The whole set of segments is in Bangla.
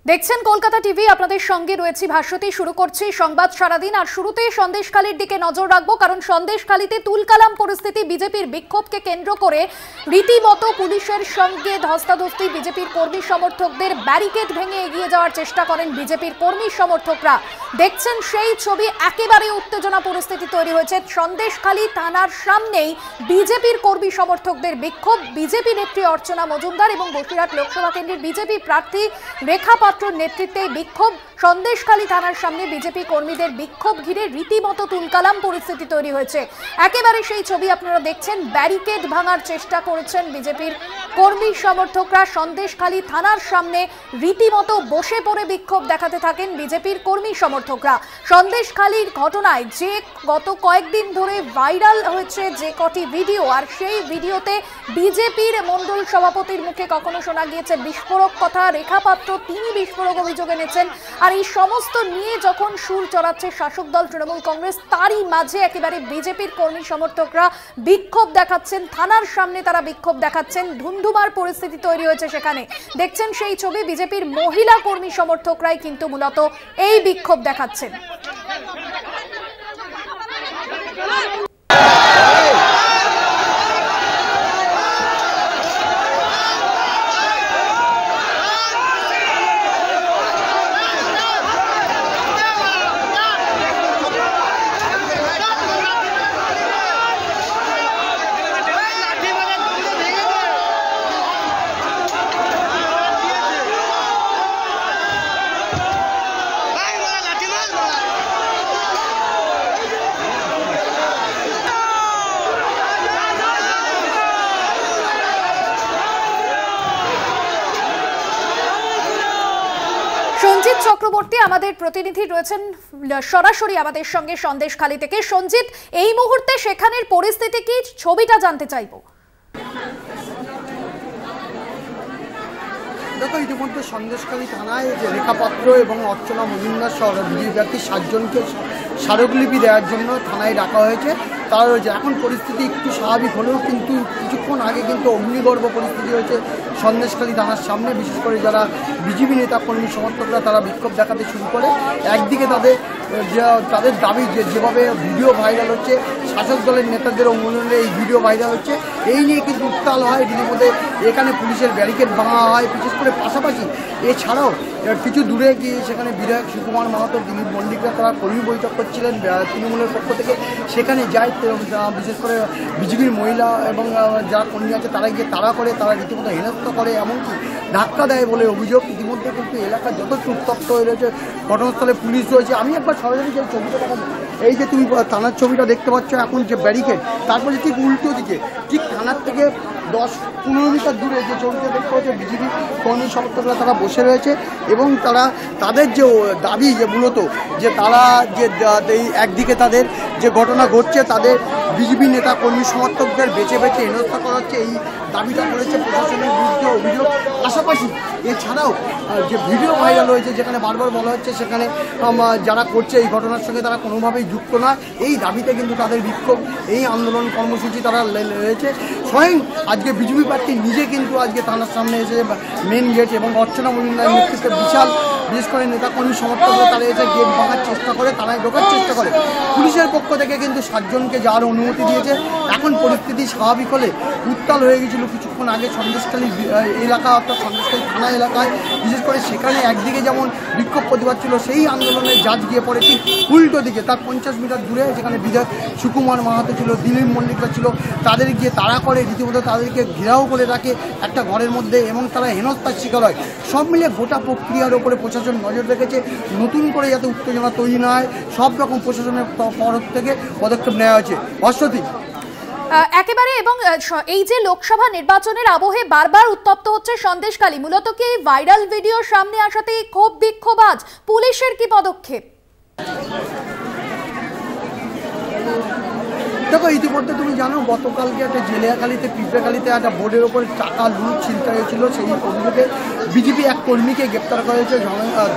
দেখছেন কলকাতা টিভি, আপনাদের সঙ্গে রয়েছে ভাস্বতী। শুরু করছি সংবাদ সারাদিন। আর শুরুতে সন্দেশখালীর দিকে নজর রাখবো, কারণ সন্দেশখালীতে তুলকালাম পরিস্থিতি। বিজেপির বিক্ষোভকে কেন্দ্র করে রীতিমতো পুলিশের সঙ্গে ধস্তাধস্তি। বিজেপির কর্মী সমর্থকদের ব্যারিকেড ভেঙে এগিয়ে যাওয়ার চেষ্টা করেন বিজেপির কর্মী সমর্থকরা। দেখছেন সেই ছবি। একেবারে উত্তেজনা পরিস্থিতি তৈরি হয়েছে সন্দেশখালী থানার সামনেই। বিজেপির কর্মী সমর্থকদের বিক্ষোভ। বিজেপি নেত্রী অর্চনা মজুমদার এবং বসিরহাট লোকসভা কেন্দ্রের বিজেপি প্রার্থী রেখা পাত্রর নেতৃত্বে বিক্ষোভ। সন্দেশখালী থানার সামনে বিজেপি কর্মীদের বিক্ষোভ ঘিরে রীতিমতো তুলকালাম পরিস্থিতি তৈরি হয়েছে। একেবারে সেই ছবি আপনারা দেখছেন। ব্যারিকেড ভাঙার চেষ্টা করেছেন বিজেপির কর্মী সমর্থকরা। সন্দেশখালী থানার সামনে রীতিমতো বসে পড়ে বিক্ষোভ দেখাতে থাকেন বিজেপির কর্মী সমর্থকরা। সন্দেশখালীর ঘটনায় যে গত কয়েকদিন ধরে ভাইরাল হয়েছে যে কটি ভিডিও, আর সেই ভিডিওতে বিজেপির মণ্ডল সভাপতির মুখে কখনো শোনা গিয়েছে বিস্ফোরক কথা। রেখা পাত্র তিনি বিস্ফোরক অভিযোগ এনেছেন। আর এই সমস্ত নিয়ে যখন সুর চড়াচ্ছে শাসক দল তৃণমূল কংগ্রেস, তারই মাঝে একেবারে বিজেপির কর্মী সমর্থকরা বিক্ষোভ দেখাচ্ছেন। থানার সামনে তারা বিক্ষোভ দেখাচ্ছেন। ধুন্ধুমার পরিস্থিতি তৈরি হয়েছে সেখানে। দেখছেন সেই ছবি। বিজেপির মহিলা কর্মী সমর্থকরাই কিন্তু মূলত এই বিক্ষোভ দেখাচ্ছেন। সঞ্জিত চক্রবর্তী আমাদের প্রতিনিধি রয়েছেন সরাসরি আমাদের সঙ্গে সন্দেশখালী থেকে। সঞ্জিত, এই মুহূর্তে সেখানের পরিস্থিতি কি, ছবিটা জানতে চাইবো। দেখো, ইতিমধ্যে সন্দেশখালী থানায় যে রেখা পাত্র এবং অর্চনা মজুমদার সহ বিজেপি প্রার্থী 7 জনকে স্মারকলিপি দেওয়ার জন্য থানায় ডাকা হয়েছে। তার রয়েছে এখন পরিস্থিতি একটু স্বাভাবিক হলেও কিন্তু কিছুক্ষণ আগে কিন্তু অগ্নিগর্ভ পরিস্থিতি হয়েছে সন্দেশখালী থানার সামনে। বিশেষ করে যারা বিজেপি নেতা কর্মী সমর্থকরা তারা বিক্ষোভ দেখাতে শুরু করে। একদিকে তাদের দাবি যেভাবে ভিডিও ভাইরাল হচ্ছে, শাসক দলের নেতাদের অনুমোদনে এই ভিডিও ভাইরাল হচ্ছে, এই নিয়ে কিন্তু উত্তাল হয়। রীতিমতো এখানে পুলিশের ব্যারিকেড ভাঙা হয়। বিশেষ করে পাশাপাশি এছাড়াও কিছু দূরে গিয়ে সেখানে বিধায়ক সুকুমার মাহাতো, দিলীপ মল্লিকরা তারা কর্মী বৈঠক করছিলেন তৃণমূলের পক্ষ থেকে। সেখানে যায় বিশেষ করে বিজেপির মহিলা এবং যারা কর্মী আছে তারা গিয়ে তারা রীতিমতো হেনস্থা করে, এমনকি ধাক্কা দেয় বলে অভিযোগ। ইতিমধ্যে কিন্তু এলাকা যথেষ্ট উত্তপ্ত হয়ে রয়েছে। ঘটনাস্থলে পুলিশ রয়েছে। আমি একবার সরাসরি যে ছবিটা দেখাবো, এই যে তুমি থানার ছবিটা দেখতে পাচ্ছ, এখন যে ব্যারিকেড, তারপরে ঠিক উল্টো দিকে ঠিক থানার থেকে 10-15 মিটার দূরে যে ছবিটা দেখতে পাচ্ছে বিজেপি কর্মী সমর্থকরা তারা বসে রয়েছে। এবং তাদের যে দাবি যে মূলত যে তারা যে একদিকে তাদের যে ঘটনা ঘটছে, তাদের বিজেপি নেতা কর্মী সমর্থকদের বেছে বেছে হেনস্থা করা হচ্ছে, এই দাবিটা করেছে প্রশাসনের বিরুদ্ধে অভিযোগ। পাশাপাশি এছাড়াও যে ভিডিও ভাইরাল হয়েছে যেখানে বারবার বলা হচ্ছে সেখানে যারা করছে এই ঘটনার সঙ্গে তারা কোনোভাবেই যুক্ত নয়, এই দাবিতে কিন্তু তাদের বিক্ষোভ, এই আন্দোলন কর্মসূচি তারা রয়েছে। স্বয়ং আজকে বিজেপি প্রার্থী নিজে কিন্তু আজকে থানার সামনে এসে মেন গেট এবং অর্চনা মজুমদারের নেতৃত্বে বিশেষ করে নেতাকর্মী সমর্থকরা তারা এসে গেট ভাঙার চেষ্টা করে, থানায় ঢোকার চেষ্টা করে। পুলিশের পক্ষ থেকে কিন্তু 7 জনকে যাওয়ার অনুমতি দিয়েছে। এখন পরিস্থিতি স্বাভাবিক হলে উত্তাল হয়ে গেছিল কিছুক্ষণ আগে সন্দেশখালী এলাকা, অর্থাৎ সন্দেশখালী থানা এলাকায়। বিশেষ করে সেখানে একদিকে যেমন বিক্ষোভ প্রতিবাদ ছিল, সেই আন্দোলনের জাজ গিয়ে পড়ে ঠিক উল্টো দিকে তার 50 মিটার দূরে, যেখানে বিধায়ক সুকুমার মাহাতো ছিল, দিলীপ মল্লিকরা ছিল, তাদের গিয়ে তাড়া করে, রীতিমতো তাদেরকে ঘেরাও করে রাখে একটা ঘরের মধ্যে এবং তারা হেনস্থার শিকার হয়। সব মিলিয়ে গোটা প্রক্রিয়ার ওপরে প্রশাসন নজর রেখেছে। নতুন করে যাতে উত্তেজনা তৈরি না হয়, সব রকম প্রশাসনের তরফ থেকে পদক্ষেপ নেওয়া হয়েছে। ভাস্বতী, একেবারে। এবং এই যে লোকসভা নির্বাচনের আবহে বারবার উত্তপ্ত হচ্ছে সন্দেশখালী, মূলত কি এই ভাইরাল ভিডিও সামনে আসাতেই ক্ষোভ বিক্ষোভ আজ? পুলিশের কি পদক্ষেপ? দেখো ইতিমধ্যে তুমি জানো গতকালকে একটা জেলিয়াখালীতে পিঁপড়াখালীতে একটা বোর্ডের ওপর টাকা লুট ছিনতাই হয়েছিল, সেই অভিযোগে বিজেপি এক কর্মীকে গ্রেপ্তার করা হয়েছে,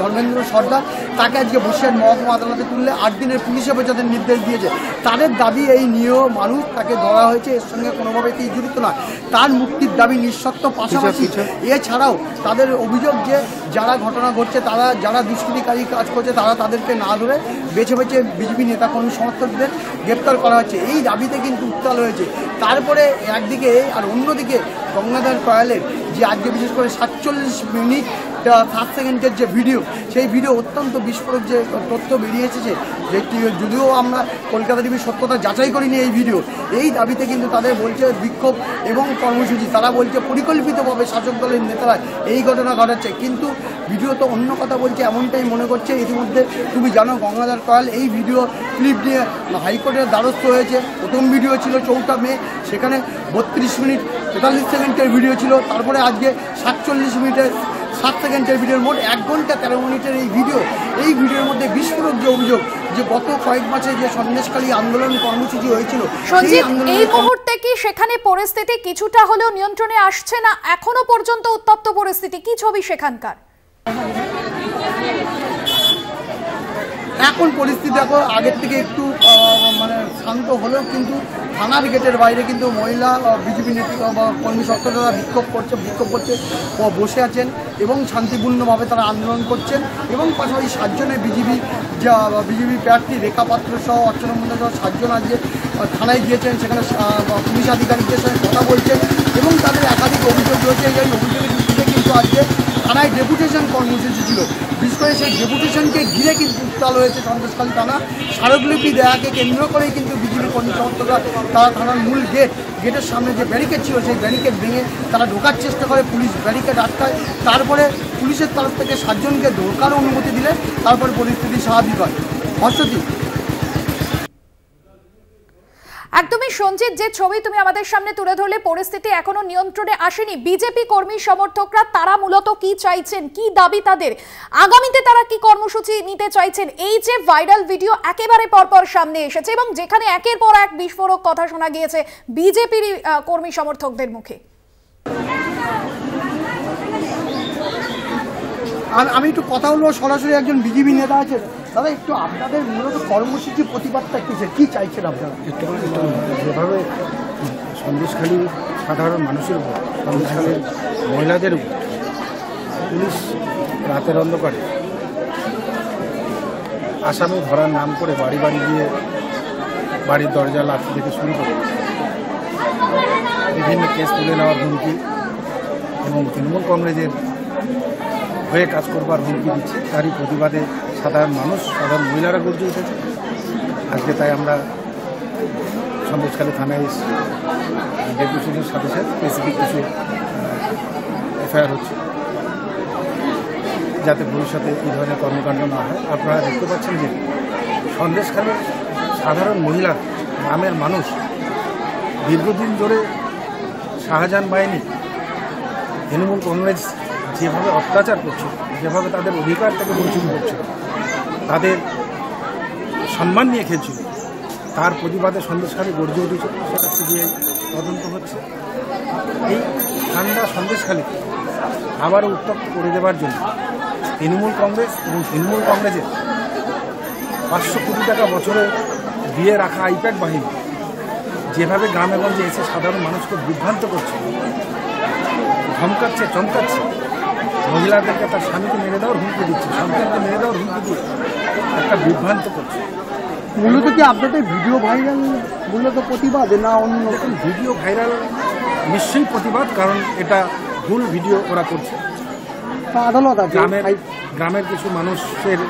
ধর্মেন্দ্র সর্দার। তাকে আজকে বসিরহাট মহকুমা আদালতে তুললে 8 দিনের পুলিশ হেফাজতের নির্দেশ দিয়েছে। তাদের দাবি এই নিরীহ মানুষ তাকে ধরা হয়েছে, এর সঙ্গে কোনোভাবে তিনি জড়িত না, তার মুক্তির দাবি নিঃশর্ত। পাশাপাশি এছাড়াও তাদের অভিযোগ যে যারা ঘটনা ঘটছে, তারা যারা দুষ্কৃতিকারী কাজ করছে, তারা তাদেরকে না ধরে বেছে বেছে বিজেপি নেতাকর্মী সমর্থকদের গ্রেপ্তার করা হচ্ছে, এই দাবিতে কিন্তু উত্তাল হয়েছে। তারপরে একদিকে আর অন্যদিকে গঙ্গাধর কয়ালের যে আজকে বিশেষ করে 47 মিনিট 7 সেকেন্ডের যে ভিডিও, সেই ভিডিও অত্যন্ত বিস্ফোরক যে তথ্য বেরিয়ে এসেছে, যেটি যদিও আমরা কলকাতা টিভির সত্যতা যাচাই করিনি এই ভিডিও, এই দাবিতে কিন্তু তাদের বলছে বিক্ষোভ এবং কর্মসূচি। তারা বলছে পরিকল্পিতভাবে শাসক দলের নেতারা এই ঘটনা ঘটাচ্ছে, কিন্তু ভিডিও তো অন্য কথা বলছে এমনটাই মনে করছে। ইতিমধ্যে তুমি জানো গঙ্গাধর কয়াল এই ভিডিও ক্লিপ নিয়ে হাইকোর্টের দ্বারস্থ হয়েছে। প্রথম ভিডিও ছিল 4 মে, সেখানে 32 মিনিট 43 সেকেন্ডের ভিডিও ছিল। তারপরে আজকে 47 মিনিটের 7 সেকেন্ডের ভিডিওর মোট 1 ঘন্টা 13 মিনিটের এই ভিডিওর মধ্যে বিস্ফোরক যে অভিযোগ যে গত কয়েক মাসে যে সন্দেশখালী আন্দোলন কর্মসূচি হয়েছিল, এই মুহূর্তে কি সেখানে পরিস্থিতি কিছুটা হলেও নিয়ন্ত্রণে আসছে না এখনো পর্যন্ত উত্তপ্ত পরিস্থিতি? কি ছবি সেখানকার? এখন পরিস্থিতি দেখো আগের থেকে একটু মানে শান্ত হলেও কিন্তু থানার গেটের বাইরে কিন্তু মহিলা বিজেপি নেতৃত্ব বা কর্মী সদস্যরা বিক্ষোভ করছে বসে আছেন এবং শান্তিপূর্ণভাবে তারা আন্দোলন করছেন। এবং পাশাপাশি 7 জনের বিজেপি প্রার্থী রেখা পাত্র সহ অর্চনা মন্ডল সহ 7 জন আজকে থানায় গিয়েছেন, সেখানে পুলিশ আধিকারিকদের সঙ্গে কথা বলছেন এবং তাদের একাধিক অভিযোগ রয়েছে। এই অভিযোগের ভিত্তিতে কিন্তু আজকে থানায় ডেপুটেশন কর্মসূচি ছিল। বিশেষ করে সেই ডেপুটেশনকে ঘিরে কিন্তু উত্তাল হয়েছে সন্দেশখালী থানা। স্মারকলিপি দেয়াকে কেন্দ্র করেই কিন্তু বিজেপি কর্মী সমর্থকরা তারা থানার মূল গেটের সামনে যে ব্যারিকেড ছিল সেই ব্যারিকেড ভেঙে তারা ঢোকার চেষ্টা করে, পুলিশ ব্যারিকেড আটকায়। তারপরে পুলিশের তরফ থেকে 7 জনকে ঢোকার অনুমতি দিলে তারপরে পরিস্থিতি স্বাভাবিক হয়। হর্ষদী, একদমই সঞ্জিত, যে ছবি তুমি আমাদের সামনে তুলে ধরলে, পরিস্থিতি এখনো নিয়ন্ত্রণে আসেনি। বিজেপি কর্মী সমর্থকরা তারা মূলত কি চাইছেন, কি দাবি তাদের, আগামীতে তারা কি কর্মসূচি নিতে চাইছেন, এই যে ভাইরাল ভিডিও একেবারে পরপর সামনে এসেছে এবং যেখানে একের পর এক বিস্ফোরক কথা শোনা গিয়েছে বিজেপির কর্মী সমর্থকদের মুখে। আমি একটু কথা বলবো, সরাসরি একজন বিজেপি নেতা আছে। দাদা, একটু আপনাদের মূলত কর্মসূচি প্রতিবাদটা কী চাইছেন আপনারা? যেভাবে সন্দেশখালী সাধারণ মানুষের উপর, সন্দেশখালীর মহিলাদের উপর পুলিশ রাতের অন্ধকারে আসামি ধরার নাম করে বাড়ি বাড়ি গিয়ে বাড়ির দরজা লাথি থেকে শুরু করে বিভিন্ন কেস তুলে নেওয়ার হুমকি এবং তৃণমূল কংগ্রেসের হয়ে কাজ করবার হুমকি দিচ্ছে, তারই প্রতিবাদে সাধারণ সাধারণ মহিলারা গর্জে উঠেছে। আজকে তাই আমরা সন্দেশখালী থানায় এসে ডেপুটেশনের সাথে সাথে স্পেসিফিক কিছু এফআইআর হচ্ছে যাতে ভবিষ্যতে এই ধরনের কর্মকাণ্ড না হয়। আপনারা দেখতে পাচ্ছেন যে সন্দেশখালীর সাধারণ মহিলা, গ্রামের মানুষ দীর্ঘদিন ধরে শাহজাহান বাহিনী, তৃণমূল কংগ্রেস যেভাবে অত্যাচার করছে, যেভাবে তাদের অধিকার থেকে বঞ্চিত করছে, তাদের সম্মান নিয়ে খেলছিল, তার প্রতিবাদে সন্দেশখালী গর্জে উঠেছে। সেটা সিবিআই তদন্ত হচ্ছে। এই ঠান্ডা সন্দেশখালীকে আবারও উত্তপ্ত করে দেওয়ার জন্য তৃণমূল কংগ্রেস এবং তৃণমূল কংগ্রেসের 500 কোটি টাকা বছরে দিয়ে রাখা আইপ্যাক বাহিনী যেভাবে গ্রামে গঞ্জে এসে সাধারণ মানুষকে বিভ্রান্ত করছে, ধমকাচ্ছে, চমকাচ্ছে, মহিলাদেরকে তার স্বামীকে মেরে দেওয়ার হুমকি দিচ্ছে, সন্তানকে মেরে দেওয়ার হুমকি দিয়ে একটা বিভ্রান্ত করছে। মূলত কি আপনাদের ভিডিও ভাইরাল মূলত প্রতিবাদ না অন্য? ভিডিও ভাইরাল নিশ্চয়ই প্রতিবাদ, কারণ এটা ভুল ভিডিও ওরা করছে। আদালত গ্রামের কিছু মানুষের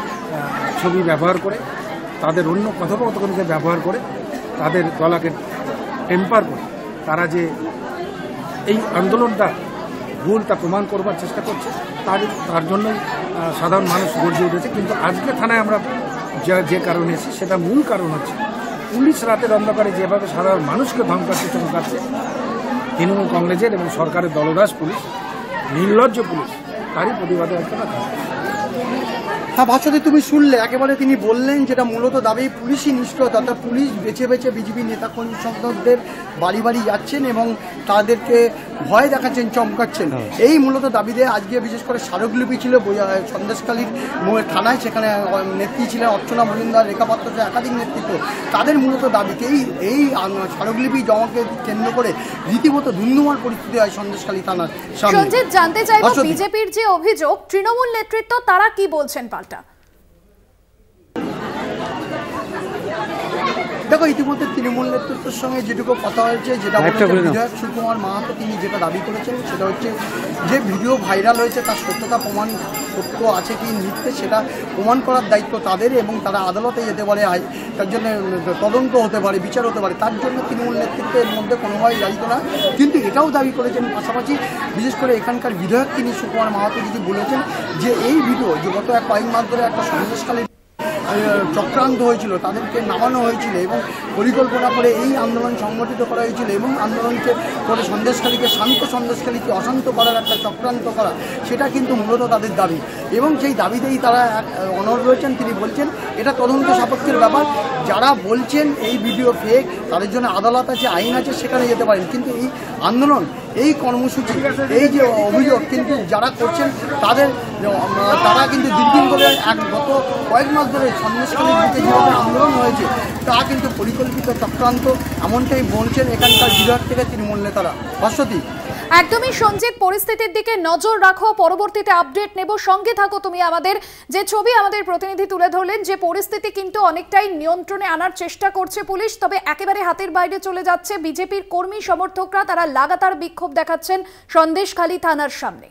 ছবি ব্যবহার করে, তাদের অন্য কথোপকথনকে ব্যবহার করে, তাদের গলাকে টেম্পার করে তারা যে এই আন্দোলনটা ভুল তা প্রমাণ করবার চেষ্টা করছে, তার জন্যই সাধারণ মানুষ গর্জে উঠেছে। কিন্তু আজকে থানায় আমরা যে কারণে এসেছি সেটা মূল কারণ হচ্ছে পুলিশ রাতের অন্ধকারে যেভাবে সাধারণ মানুষকে ধমকাচ্ছে, চমকাচ্ছে, তৃণমূল কংগ্রেসের এবং সরকারের দলদাস পুলিশ, নির্লজ্জ পুলিশ, তারই প্রতিবাদে আজকে রাখা। হ্যাঁ ভাষাতে তুমি শুনলে একেবারে তিনি বললেন যেটা মূলত দাবি পুলিশই নিষ্ক্রিয়তা, অর্থাৎ পুলিশ বেছে বেছে বিজেপি নেতা কর্মী সমর্থকদের বাড়ি বাড়ি যাচ্ছেন এবং তাদেরকে ভয় দেখাচ্ছেন, চমকাচ্ছেন। এই মূলত দাবি দিয়ে আজকে বিশেষ করে স্মারকলিপি ছিল সন্দেশখালীর থানায়, সেখানে নেত্রী ছিলেন অর্চনা মজুমদার, রেখা পাত্র, একাধিক নেতৃত্ব। তাদের মূলত দাবিকে এই স্মারকলিপি জমাকে কেন্দ্র করে রীতিমতো ধুন্ধুমার পরিস্থিতি হয় সন্দেশখালী থানার সামনে। সঞ্জিত, জানতে চাইব বিজেপির যে অভিযোগ, তৃণমূল নেতৃত্ব তারা কি বলছেন পাল্টা? দেখো, ইতিমধ্যে তৃণমূল নেতৃত্বের সঙ্গে যেটুকু কথা হয়েছে, যেটা বিধায়ক সুকুমার মাহাতো তিনি যেটা দাবি করেছেন সেটা হচ্ছে যে ভিডিও ভাইরাল হয়েছে তার সত্যতা প্রমাণ সত্য আছে কি মিথ্যে সেটা প্রমাণ করার দায়িত্ব তাদের, এবং তারা আদালতে যেতে পারে, তার জন্য তদন্ত হতে পারে, বিচার হতে পারে। তার জন্য তৃণমূল নেতৃত্বের মধ্যে কোনোভাবেই দায়িত্ব না। কিন্তু এটাও দাবি করেছেন পাশাপাশি বিশেষ করে এখানকার বিধায়ক তিনি সুকুমার মাহাতো যদি বলেছেন যে এই ভিডিও যে গত কয়েক মাস ধরে একটা সন্দেশকালী চক্রান্ত হয়েছিল, তাদেরকে নামানো হয়েছিল এবং পরিকল্পনা করে এই আন্দোলন সংগঠিত করা হয়েছিল এবং আন্দোলনকে করে সন্দেশখালীকে শান্ত, সন্দেশখালীকে অশান্ত করার একটা চক্রান্ত করা, সেটা কিন্তু মূলত তাদের দাবি এবং সেই দাবিতেই তারা অনড় রয়েছেন। তিনি বলছেন এটা তদন্ত সাপেক্ষের ব্যাপার, যারা বলছেন এই ভিডিও ফেক তাদের জন্য আদালত আছে, আইন আছে, সেখানে যেতে পারেন। কিন্তু এই আন্দোলন, এই কর্মসূচি, এই যে অভিযোগ কিন্তু যারা করছেন তারা কিন্তু দীর্ঘদিন ধরে গত কয়েক মাস ধরে সন্দেশখালীর দিকে যেভাবে আন্দোলন হয়েছে তা কিন্তু পরিকল্পিত চক্রান্ত, এমনটাই বলছেন এখানকার বিধায়ক থেকে তৃণমূল নেতারা। ভাস্বতী, একদমই সঞ্জিত, পরিস্থিতির দিকে নজর রাখো, পরবর্তীতে আপডেট নেব, সঙ্গে থাকো তুমি আমাদের। যে ছবি আমাদের প্রতিনিধি তুলে ধরলেন, যে পরিস্থিতি কিন্তু অনেকটাই নিয়ন্ত্রণে আনার চেষ্টা করছে পুলিশ, তবে একেবারে হাতের বাইরে চলে যাচ্ছে। বিজেপির কর্মী সমর্থকরা তারা লাগাতার বিক্ষোভ দেখাচ্ছেন সন্দেশখালী থানার সামনে।